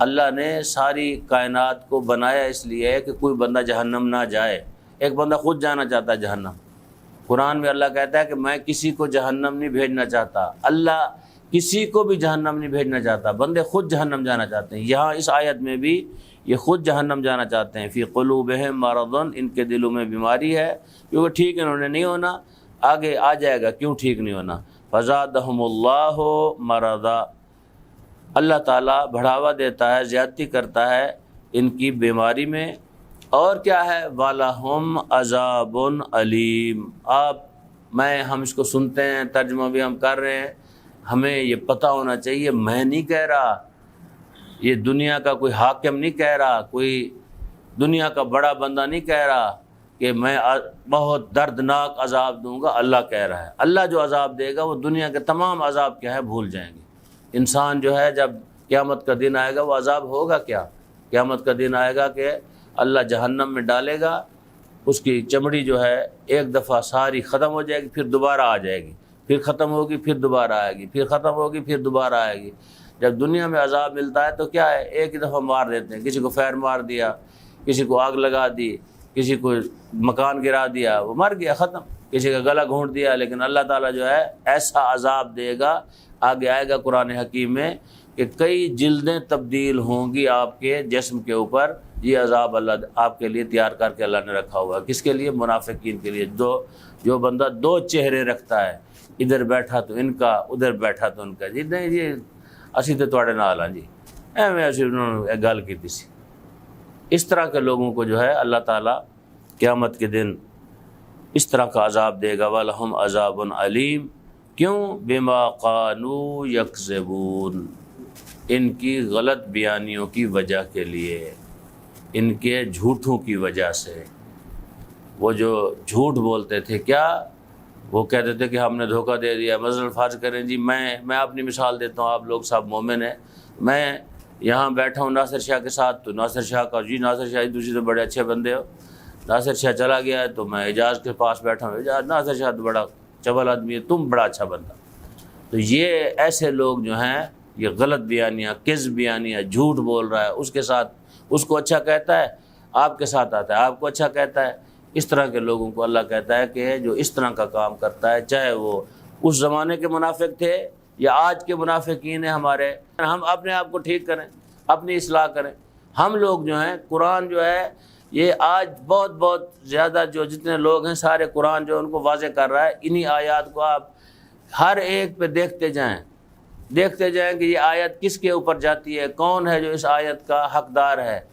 اللہ نے ساری کائنات کو بنایا اس لیے ہے کہ کوئی بندہ جہنم نہ جائے۔ ایک بندہ خود جانا چاہتا ہے جہنم۔ قرآن میں اللہ کہتا ہے کہ میں کسی کو جہنم نہیں بھیجنا چاہتا، اللہ کسی کو بھی جہنم نہیں بھیجنا چاہتا، بندے خود جہنم جانا چاہتے ہیں۔ یہاں اس آیت میں بھی یہ خود جہنم جانا چاہتے ہیں۔ فی قلوبہم مرض، ان کے دلوں میں بیماری ہے، کیونکہ ٹھیک انہوں نے نہیں ہونا، آگے آ جائے گا کیوں ٹھیک نہیں ہونا۔ فزادہم اللہ مرضا، اللہ تعالیٰ بڑھاوا دیتا ہے، زیادتی کرتا ہے ان کی بیماری میں۔ اور کیا ہے؟ وَلَهُمْ عَذَابٌ علیم۔ ہم اس کو سنتے ہیں، ترجمہ بھی ہم کر رہے ہیں، ہمیں یہ پتہ ہونا چاہیے، میں نہیں کہہ رہا، یہ دنیا کا کوئی حاکم نہیں کہہ رہا، کوئی دنیا کا بڑا بندہ نہیں کہہ رہا کہ میں بہت دردناک عذاب دوں گا، اللہ کہہ رہا ہے۔ اللہ جو عذاب دے گا وہ دنیا کے تمام عذاب کیا ہے بھول جائیں گے۔ انسان جو ہے جب قیامت کا دن آئے گا وہ عذاب ہوگا کیا؟ قیامت کا دن آئے گا کہ اللہ جہنم میں ڈالے گا، اس کی چمڑی جو ہے ایک دفعہ ساری ختم ہو جائے گی، پھر دوبارہ آ جائے گی، پھر ختم ہوگی، پھر دوبارہ آئے گی، پھر ختم ہوگی، پھر دوبارہ آئے گی۔ جب دنیا میں عذاب ملتا ہے تو کیا ہے؟ ایک ہی دفعہ مار دیتے ہیں، کسی کو فیر مار دیا، کسی کو آگ لگا دی، کسی کو مکان گرا دیا، وہ مر گیا، ختم، کسی کا گلا گھونٹ دیا۔ لیکن اللہ تعالیٰ جو ہے ایسا عذاب دے گا، آگے آئے گا قرآن حکیم میں کہ کئی جلدیں تبدیل ہوں گی آپ کے جسم کے اوپر۔ یہ عذاب اللہ آپ کے لیے تیار کر کے اللہ نے رکھا ہوا ہے۔ کس کے لیے؟ منافقین کے لیے۔ جو بندہ دو چہرے رکھتا ہے، ادھر بیٹھا تو ان کا، ادھر بیٹھا تو ان کا، جی نہیں جی اسی تو تواڈے نال ہاں جی، ایویں اسی انہوں نے گل کی سی۔ اس طرح کے لوگوں کو جو ہے اللہ تعالیٰ قیامت کے دن اس طرح کا عذاب دے گا۔ وَلَهُمْ عَذَابٌ عَلِيمٌ۔ کیوں؟ بِمَا قَالُوا يَكْذِبُونَ، ان کی غلط بیانیوں کی وجہ کے لیے، ان کے جھوٹوں کی وجہ سے۔ وہ جو جھوٹ بولتے تھے، کیا وہ کہتے تھے کہ ہم نے دھوکہ دے دیا۔ مثلا فرض کریں جی میں اپنی مثال دیتا ہوں، آپ لوگ سب مومن ہیں، میں یہاں بیٹھا ہوں ناصر شاہ کے ساتھ، تو ناصر شاہ کا جی ناصر شاہ دوسری تو بڑے اچھے بندے ہو، ناصر شاہ چلا گیا ہے تو میں اعجاز کے پاس بیٹھا ہوں، اعجاز ناصر شاہ تو بڑا چبل آدمی ہے، تم بڑا اچھا بندہ۔ تو یہ ایسے لوگ جو ہیں یہ غلط بیانیاں، کذب بیانیاں، جھوٹ بول رہا ہے، اس کے ساتھ اس کو اچھا کہتا ہے، آپ کے ساتھ آتا ہے آپ کو اچھا کہتا ہے۔ اس طرح کے لوگوں کو اللہ کہتا ہے کہ جو اس طرح کا کام کرتا ہے، چاہے وہ اس زمانے کے منافق تھے یا آج کے منافقین ہیں ہمارے، ہم اپنے آپ کو ٹھیک کریں، اپنی اصلاح کریں۔ ہم لوگ جو ہیں قرآن جو ہے یہ آج بہت زیادہ جو جتنے لوگ ہیں سارے قرآن جو ان کو واضح کر رہا ہے۔ انہی آیات کو آپ ہر ایک پہ دیکھتے جائیں کہ یہ آیت کس کے اوپر جاتی ہے، کون ہے جو اس آیت کا حقدار ہے۔